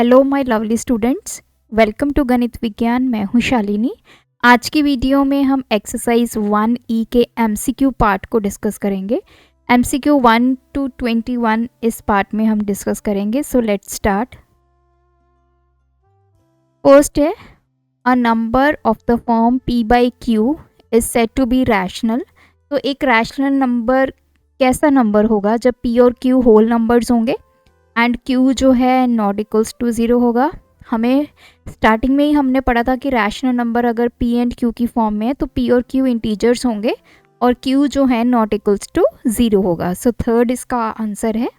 Hello my lovely students, welcome to गणित विज्ञान। मैं हूं शालिनी। आज की वीडियो में हम एक्सरसाइज 1E के एमसीक्यू पार्ट को डिस्कस करेंगे। एमसीक्यू 1 to 21 इस पार्ट में हम डिस्कस करेंगे। So let's start. फर्स्ट है, a number of the form p by q is said to be rational. तो एक रैशनल नंबर कैसा नंबर होगा जब p और q होल नंबर्स होंगे एंड q जो है नॉट इक्वल्स टू 0 होगा। हमें स्टार्टिंग में ही हमने पढ़ा था कि रैशनल नंबर अगर p एंड q की फॉर्म में है तो p और q इंटीजर्स होंगे और q जो है नॉट इक्वल्स टू 0 होगा। सो थर्ड इसका आंसर है।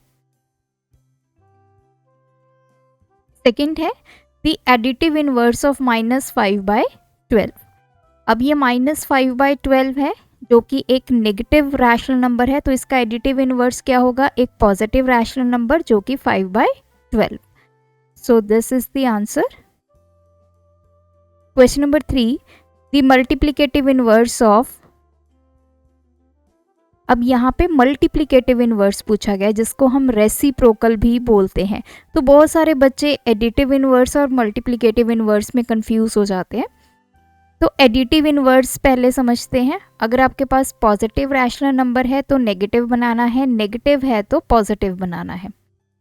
सेकंड है द एडिटिव इनवर्स ऑफ -5/12। अब ये -5/12 है जो कि एक नेगेटिव रैशनल नंबर है, तो इसका एडिटिव इनवर्स क्या होगा? एक पॉजिटिव रैशनल नंबर जो कि 5/12। So this is the answer. Question number 3, the multiplicative inverse of. अब यहाँ पे मल्टीप्लिकेटिव इनवर्स पूछा गया है जिसको हम रेसिप्रोकल भी बोलते हैं। तो बहुत सारे बच्चे एडिटिव इनवर्स और मल्टीप्लिकेटिव इनवर्स में कंफ्यूज हो जाते हैं। तो एडिटिव इनवर्स पहले समझते हैं। अगर आपके पास पॉजिटिव रैशनल नंबर है तो नेगेटिव बनाना है, नेगेटिव है तो पॉजिटिव बनाना है।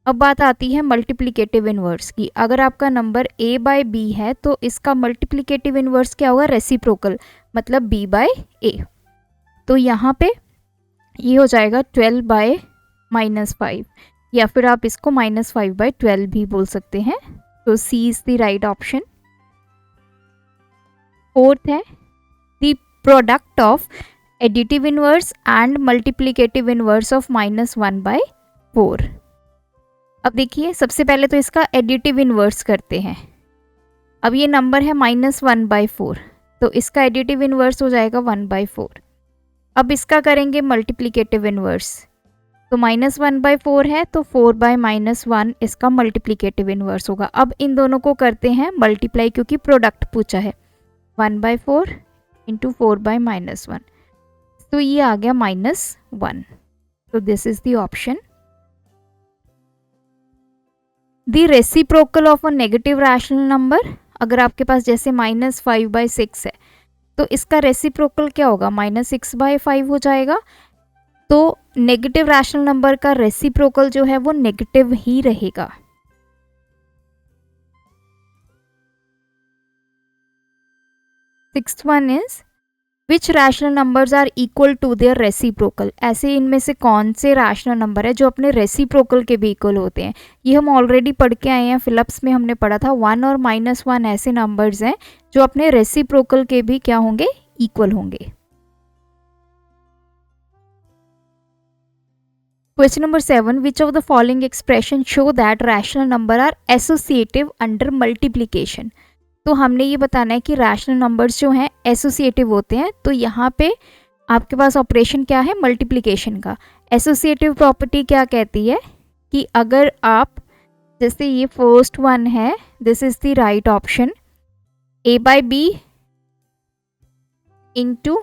अब बात आती है मल्टीप्लिकेटिव इनवर्स की। अगर आपका नंबर a बाय b है तो इसका मल्टीप्लिकेटिव इनवर्स क्या होगा? रेसिप्रोकल, मतलब b बाय a। तो यहाँ पे ये हो जाएगा 12 बाय -5, या फिर आप इसको -5/12 भी बोल सकते हैं। तो C is the right option. Fourth है the product of additive inverse and multiplicative inverse of -1/4। अब देखिए, सबसे पहले तो इसका एडिटिव इनवर्स करते हैं। अब ये नंबर है -1/4, तो इसका एडिटिव इनवर्स हो जाएगा 1/4। अब इसका करेंगे मल्टीप्लिकेटिव इनवर्स। तो -1/4 है तो 4/-1 इसका मल्टीप्लिकेटिव इनवर्स होगा। अब इन दोनों को करते हैं मल्टीप्लाई, क्योंकि प्रोडक्ट पूछा है। 1/4 इंटू 4/-1, तो ये आ गया -1। तो this is the option. The reciprocal of a negative rational number. अगर आपके पास जैसे -5/6 है तो इसका रेसिप्रोकल क्या होगा? -6/5 हो जाएगा। तो नेगेटिव रैशनल नंबर का रेसिप्रोकल जो है वो नेगेटिव ही रहेगा। Sixth one is which rational numbers are equal to their reciprocal. ऐसे इनमें से कौन से रैशनल नंबर है जो अपने रेसिप्रोकल के भी इक्वल होते हैं? ये हम ऑलरेडी पढ़ के आए हैं, फिलअप्स में हमने पढ़ा था। 1 और -1 ऐसे नंबर्स हैं जो अपने रेसिप्रोकल के भी क्या होंगे? इक्वल होंगे। Question number 7, which of the following expression show that rational number are associative under multiplication. तो हमने ये बताना है कि रैशनल नंबर्स जो हैं एसोसिएटिव होते हैं। तो यहाँ पे आपके पास ऑपरेशन क्या है? मल्टीप्लिकेशन का। एसोसिएटिव प्रॉपर्टी क्या कहती है कि अगर आप, जैसे ये फर्स्ट वन है, this is the right option, a/b into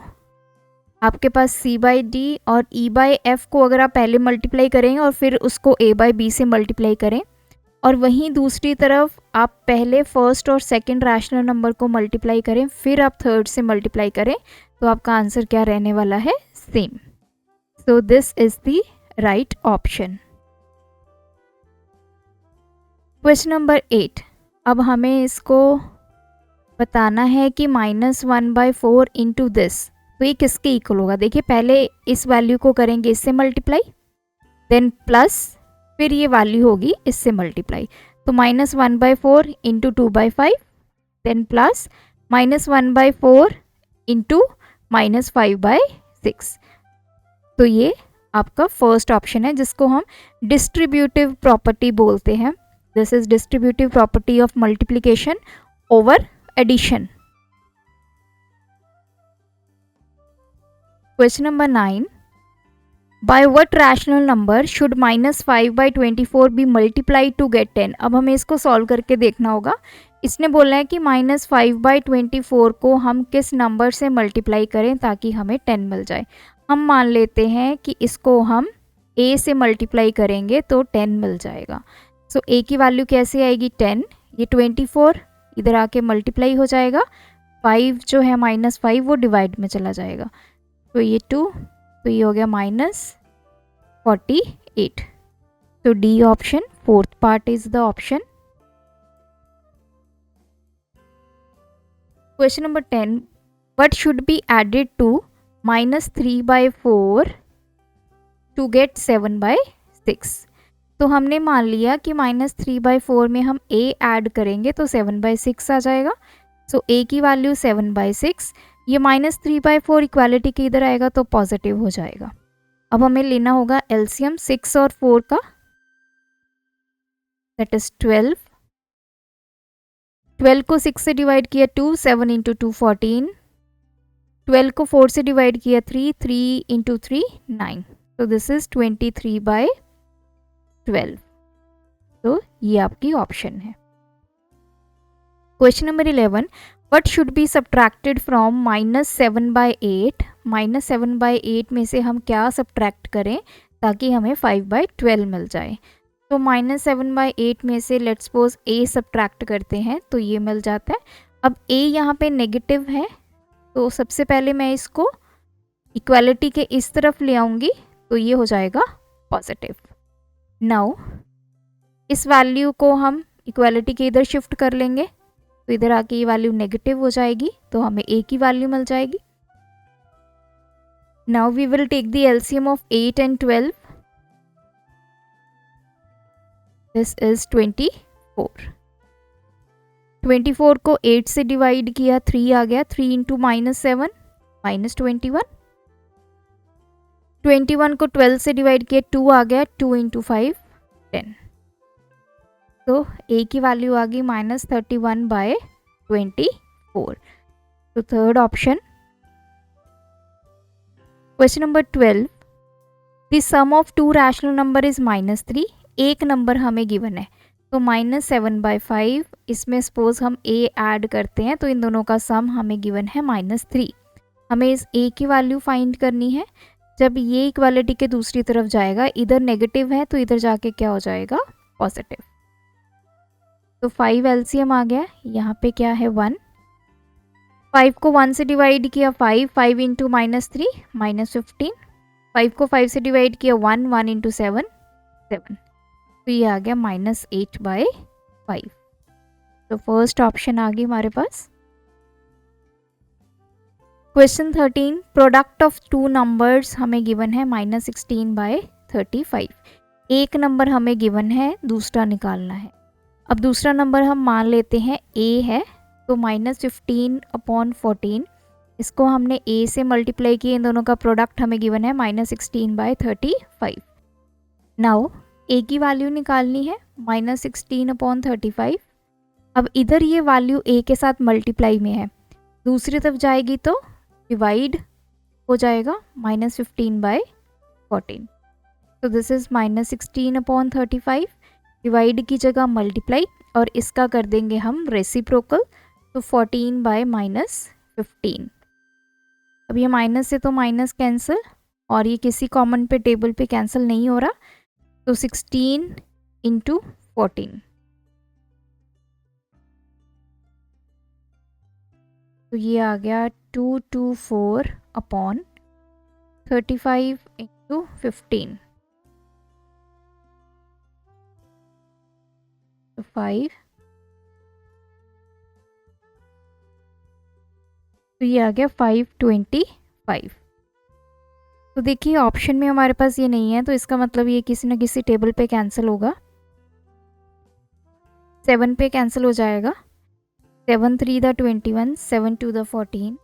आपके पास c/d और e/f को अगर आप पहले मल्टीप्लाई करेंगे और फिर उसको a/b से मल्टीप्लाई करें, और वहीं दूसरी तरफ आप पहले फर्स्ट और सेकंड रैशनल नंबर को मल्टीप्लाई करें, फिर आप थर्ड से मल्टीप्लाई करें, तो आपका आंसर क्या रहने वाला है? Same. So this is the right option. Question number 8, अब हमें इसको बताना है कि -1/4 इंटू दिस, तो ये किसके इक्वल होगा? देखिए, पहले इस वैल्यू को करेंगे इससे मल्टीप्लाई, देन प्लस, फिर ये वैल्यू होगी इससे मल्टीप्लाई। तो -1/4 इंटू 2/5, देन प्लस -1/4 इंटू -5/6। तो ये आपका फर्स्ट ऑप्शन है जिसको हम डिस्ट्रीब्यूटिव प्रॉपर्टी बोलते हैं। This is distributive property of multiplication over addition. Question number 9, by what rational number should -5/24 be multiply to get 10। अब हमें इसको सॉल्व करके देखना होगा। इसने बोला है कि -5/24 को हम किस नंबर से मल्टीप्लाई करें ताकि हमें 10 मिल जाए। हम मान लेते हैं कि इसको हम a से मल्टीप्लाई करेंगे तो 10 मिल जाएगा। सो ए की वैल्यू कैसे आएगी 10, ये 24 इधर आके मल्टीप्लाई हो जाएगा, 5 जो है -5 वो डिवाइड में चला जाएगा, तो ये 2, तो ये हो गया -48। तो D option, fourth part is the option. Question number 10, what should be added to -3/4 to get 7/6? तो हमने मान लिया कि -3/4 में हम a ऐड करेंगे तो 7/6 आ जाएगा। सो a की वैल्यू 7/6, ये -3/4 इक्वालिटी के इधर आएगा तो पॉजिटिव हो जाएगा। अब हमें लेना होगा एलसीएम 6 और 4 का, दैट इज 12। 12 को 6 से डिवाइड किया 2, 7 × 2 14, 12 को 4 से डिवाइड किया 3, 3 × 3 9, तो दिस इज 23/12। तो ये आपकी ऑप्शन है। Question number 11, what should be subtracted from -7/8? -7/8 में से हम क्या सब्ट्रैक्ट करें ताकि हमें 5/12 मिल जाए। तो -7/8 में से लेट्स सपोज a सब्ट्रैक्ट करते हैं तो ये मिल जाता है। अब a यहाँ पे नेगेटिव है, तो सबसे पहले मैं इसको इक्वालिटी के इस तरफ ले आऊँगी तो ये हो जाएगा पॉजिटिव। नाउ इस वैल्यू को हम इक्वालिटी के इधर शिफ्ट कर लेंगे तो इधर आके ये वैल्यू नेगेटिव हो जाएगी, तो हमें a की वैल्यू मिल जाएगी। Now we will take the LCM of 8 and 12, this is 24। 24 को 8 से डिवाइड किया 3 आ गया, 3 × -7 -21। 21 को 12 से डिवाइड किया 2 आ गया, 2 × 5 10। तो a की वैल्यू आ गई -31/24। तो third option. Question number 12, the sum of two rational number is -3। एक नंबर हमें गिवन है तो -7/5, इसमें सपोज हम a ऐड करते हैं तो इन दोनों का सम हमें गिवन है -3। हमें इस a की वैल्यू फाइंड करनी है। जब ये इक्वालिटी के दूसरी तरफ जाएगा, इधर नेगेटिव है तो इधर जाके क्या हो जाएगा पॉजिटिव। तो 5 एलसीएम आ गया, यहाँ पे क्या है 1। 5 को 1 से डिवाइड किया 5, 5 × -3 -15। 5 को 5 से डिवाइड किया 1, 1 × 7 7। तो ये आ गया -8/5। तो फर्स्ट ऑप्शन आ गई हमारे पास। Question 13, product of two numbers हमें गिवन है -16/35। एक नंबर हमें गिवन है, दूसरा निकालना है। अब दूसरा नंबर हम मान लेते हैं a है, तो -15/14, इसको हमने a से मल्टीप्लाई किया, इन दोनों का प्रोडक्ट हमें गिवन है -16/35। नाउ a की वैल्यू निकालनी है -16/35। अब इधर ये वैल्यू a के साथ मल्टीप्लाई में है, दूसरी तरफ जाएगी तो डिवाइड हो जाएगा -15/14। तो दिस इज -16/35, डिवाइड की जगह मल्टीप्लाई, और इसका कर देंगे हम रेसिप्रोकल, तो 14/-15। अब ये माइनस से तो माइनस कैंसिल, और ये किसी कॉमन पे टेबल पे कैंसिल नहीं हो रहा, तो 16 × 14। तो ये आ गया 224/35 × 15। तो 5, तो ये आ गया 525। तो देखिए ऑप्शन में हमारे पास ये नहीं है, तो इसका मतलब ये किसी न किसी टेबल पे कैंसिल होगा। 7 पे कैंसिल हो जाएगा, 7 × 3 = 21, 7 × 2 = 14,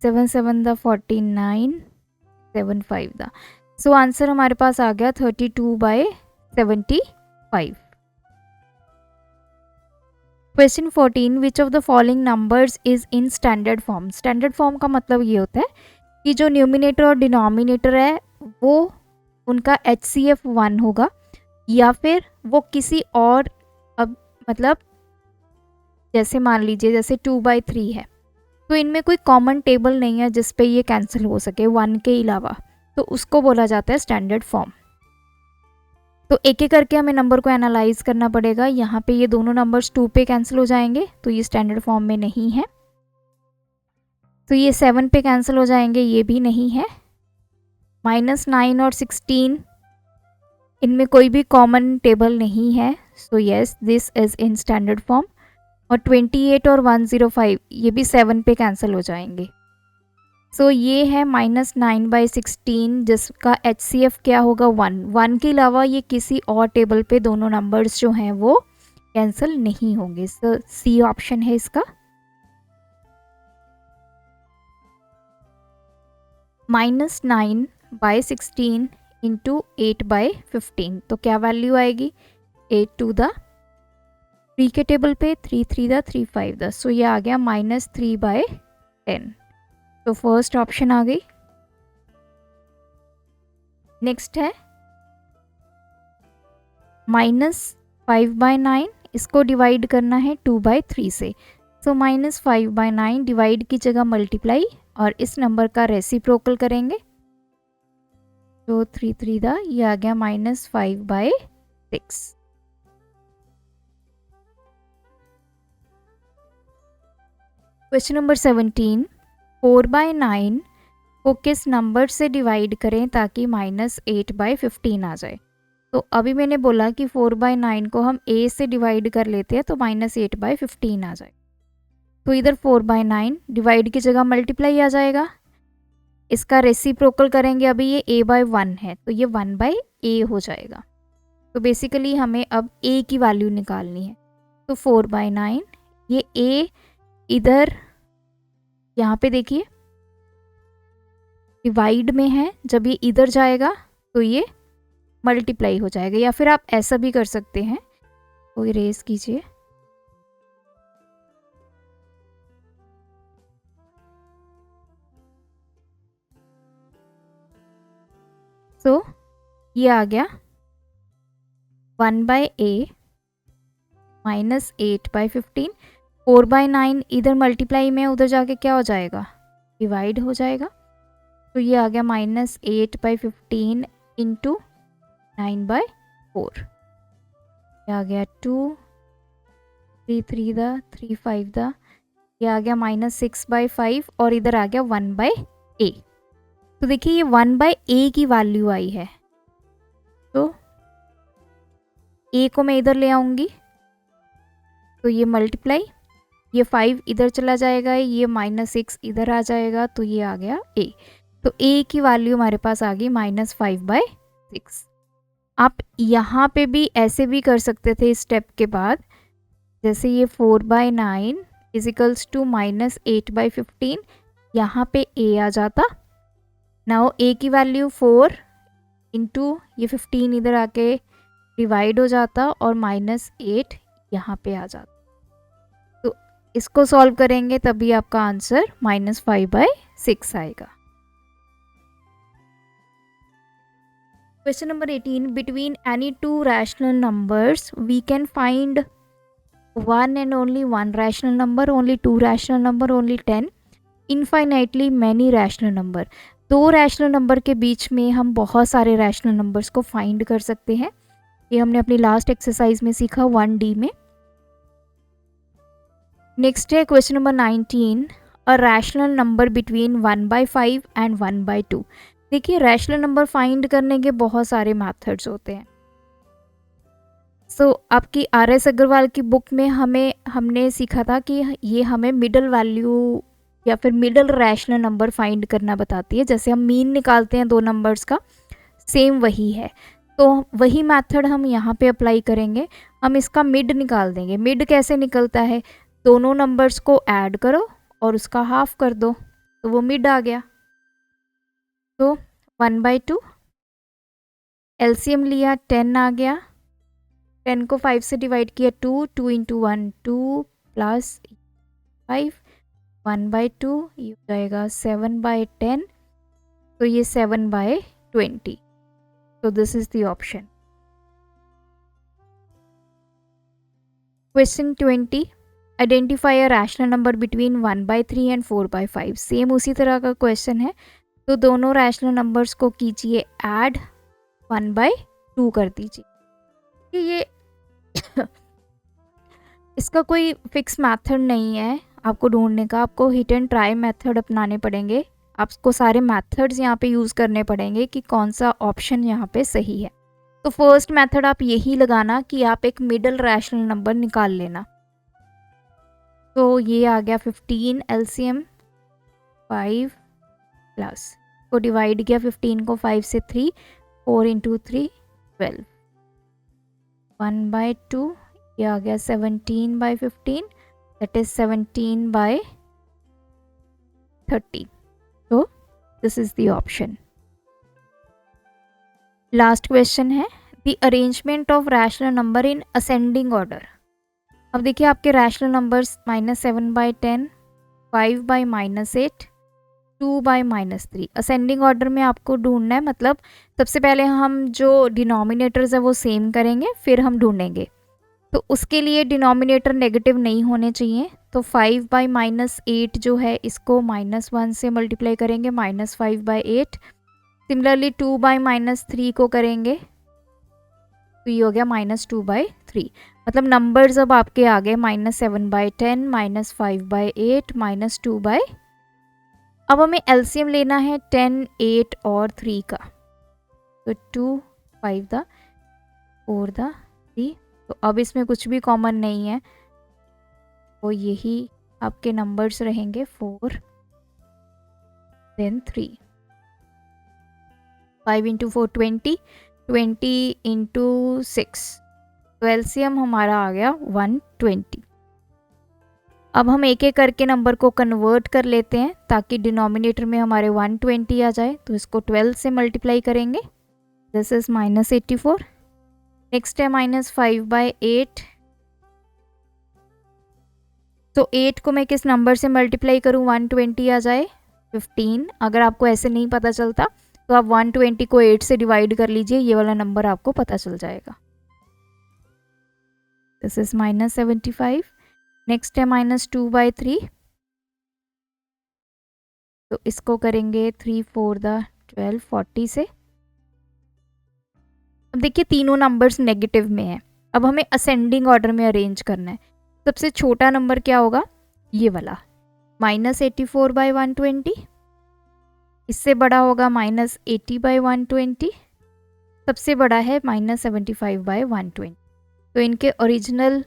7 × 7 = 49, 7 × 5 दा। सो आंसर हमारे पास आ गया 32/75। Question 14, which of the following numbers is in standard form. Standard form का मतलब ये होता है कि जो न्यूमिनेटर और डिनोमिनेटर है वो उनका HCF 1 होगा, या फिर वो किसी और, अब मतलब जैसे मान लीजिए जैसे 2/3 है, तो इनमें कोई कॉमन टेबल नहीं है जिस पे ये कैंसिल हो सके 1 के अलावा, तो उसको बोला जाता है स्टैंडर्ड फॉर्म। तो एक एक करके हमें नंबर को एनालाइज करना पड़ेगा। यहाँ पे ये दोनों नंबर्स 2 पे कैंसिल हो जाएंगे, तो ये स्टैंडर्ड फॉर्म में नहीं है। तो ये 7 पे कैंसिल हो जाएंगे, ये भी नहीं है। -9 और 16, इनमें कोई भी कॉमन टेबल नहीं है, so yes this is in standard form. और 28 और 105 ये भी 7 पे कैंसिल हो जाएंगे। सो ये है -9/16 जिसका HCF क्या होगा 1 के अलावा ये किसी और टेबल पे दोनों नंबर्स जो हैं वो कैंसिल नहीं होंगे। सो सी ऑप्शन है इसका। -9/16 इंटू 8/15, तो क्या वैल्यू आएगी 8 टू द 3 के टेबल पे 3 3 द 3 5 द, सो ये आ गया -3/10। तो फर्स्ट ऑप्शन आ गई। नेक्स्ट है -5/9, इसको डिवाइड करना है 2/3 से। सो -5/9 डिवाइड की जगह मल्टीप्लाई और इस नंबर का रेसिप्रोकल करेंगे, तो 3 3 दा ये आ गया -5/6। क्वेश्चन नंबर 17, 4/9 को किस नंबर से डिवाइड करें ताकि -8/15 आ जाए। तो अभी मैंने बोला कि 4/9 को हम a से डिवाइड कर लेते हैं तो -8/15 आ जाए। तो इधर 4/9 डिवाइड की जगह मल्टीप्लाई आ जाएगा, इसका रेसिप्रोकल करेंगे, अभी ये a/1 है तो ये 1/a हो जाएगा। तो बेसिकली हमें अब a की वैल्यू निकालनी है। तो 4/9 ये a इधर यहाँ पे देखिए डिवाइड में है, जब ये इधर जाएगा तो ये मल्टीप्लाई हो जाएगा, या फिर आप ऐसा भी कर सकते हैं, तो इरेज कीजिए। सो ये आ गया 1/a -8/15। 4/9 इधर मल्टीप्लाई में, उधर जाके क्या हो जाएगा डिवाइड हो जाएगा, तो ये आ गया -8/15 इंटू 9/4, ये आ गया 2 3 3 दा 3 5 दा, ये आ गया -6/5 और इधर आ गया 1/a। तो देखिए ये 1/a की वैल्यू आई है, तो a को मैं इधर ले आऊंगी तो ये मल्टीप्लाई, ये 5 इधर चला जाएगा, ये -6 इधर आ जाएगा, तो ये आ गया a। तो a की वैल्यू हमारे पास आ गई -5/6। आप यहाँ पे भी ऐसे भी कर सकते थे इस स्टेप के बाद, जैसे ये 4/9 इजिकल्स टू -8/15, यहाँ पे a आ जाता। नाउ a की वैल्यू 4 इंटू ये 15 इधर आके डिवाइड हो जाता और -8 यहाँ पे आ जाता। तो इसको सॉल्व करेंगे तभी आपका आंसर -5/6 आएगा। Question number 18, between any two rational numbers we can find one and only one rational number, only two rational number, only 10 infinitely many rational number। दो रैशनल नंबर के बीच में हम बहुत सारे रैशनल नंबर्स को फाइंड कर सकते हैं, ये हमने अपनी लास्ट एक्सरसाइज में सीखा 1D में। नेक्स्ट है question number 19, a rational number between 1/5 and 1/2। देखिए रैशनल नंबर फाइंड करने के बहुत सारे मेथड्स होते हैं। आपकी RS अग्रवाल की बुक में हमने सीखा था कि ये हमें मिडल वैल्यू या फिर मिडल रैशनल नंबर फाइंड करना बताती है। जैसे हम मीन निकालते हैं दो नंबर्स का, सेम वही है, तो वही मेथड हम यहाँ पे अप्लाई करेंगे। हम इसका मिड निकाल देंगे। मिड कैसे निकलता है, दोनों नंबर्स को ऐड करो और उसका हाफ कर दो, तो वो मिड आ गया। तो 1/2 एलसीएम लिया 10 आ गया, 10 को 5 से डिवाइड किया 2 2 इंटू 1 2 प्लस 5 1/2, ये हो जाएगा 7/10, तो ये 7/20। तो this is the option. Question 20, identify a rational number between 1/3 and 4/5। Same उसी तरह का क्वेश्चन है, तो दोनों रैशनल नंबर्स को कीजिए ऐड, 1/2 कर दीजिए। कि ये इसका कोई फिक्स मेथड नहीं है आपको ढूंढने का, आपको हिट एंड ट्राई मेथड अपनाने पड़ेंगे। आपको सारे मेथड्स यहाँ पे यूज़ करने पड़ेंगे कि कौन सा ऑप्शन यहाँ पे सही है। तो फर्स्ट मेथड आप यही लगाना कि आप एक मिडल रैशनल नंबर निकाल लेना। तो ये आ गया 15 एलसीएम 5 प्लस को डिवाइड किया 15 को 5 से 3, 4 इंटू 3 12, 1/2, ये आ गया 17/15, दैट इज 17/30। तो this is the option. Last question है the arrangement of rational number in ascending order. अब देखिए आपके रैशनल नंबर्स -7/10, 5/-8, 2/-3 असेंडिंग ऑर्डर में आपको ढूंढना है। मतलब सबसे पहले हम जो डिनोमिनेटर्स है वो सेम करेंगे, फिर हम ढूंढेंगे। तो उसके लिए डिनोमिनेटर नेगेटिव नहीं होने चाहिए। तो 5/-8 जो है इसको -1 से मल्टीप्लाई करेंगे, -5/8। सिमिलरली 2/-3 को करेंगे तो ये हो गया -2/3। मतलब नंबर्स अब आपके आ गए -7/10, -5/8, -2/। अब हमें एलसीएम लेना है 10, 8 और 3 का। तो 2, 5 दा 4 दा 3। तो अब इसमें कुछ भी कॉमन नहीं है, तो यही आपके नंबर्स रहेंगे 4 देन 3। 5 इंटू 4 20, 20 इंटू 6, तो एलसीएम हमारा आ गया 120। अब हम एक एक करके नंबर को कन्वर्ट कर लेते हैं ताकि डिनोमिनेटर में हमारे 120 आ जाए। तो इसको 12 से मल्टीप्लाई करेंगे, दिस इज -84। नेक्स्ट है -5/8। तो 8 को मैं किस नंबर से मल्टीप्लाई करूं 120 आ जाए, 15। अगर आपको ऐसे नहीं पता चलता तो आप 120 को 8 से डिवाइड कर लीजिए, ये वाला नंबर आपको पता चल जाएगा। This is -75। नेक्स्ट है -2/3। तो इसको करेंगे 3, 4 दा 12, 40 से। अब देखिए तीनों नंबर्स नेगेटिव में है। अब हमें असेंडिंग ऑर्डर में अरेंज करना है। सबसे छोटा नंबर क्या होगा, ये वाला -84/120। इससे बड़ा होगा -80/120। सबसे बड़ा है -75/120। तो इनके ओरिजिनल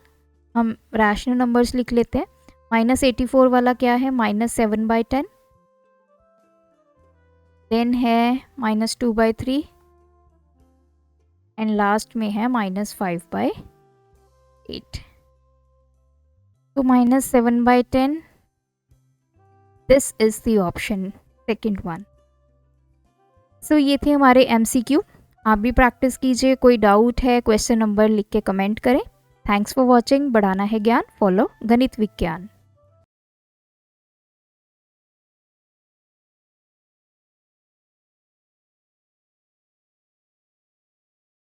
हम रैशनल नंबर्स लिख लेते हैं। -84 वाला क्या है, -7/10। देन है -2/3 एंड लास्ट में है -5/8। तो -7/10, this is the option second one. So ये थे हमारे MCQ। आप भी प्रैक्टिस कीजिए। कोई डाउट है क्वेश्चन नंबर लिख के कमेंट करें। Thanks for watching. बढ़ाना है ज्ञान, फॉलो गणित विज्ञान।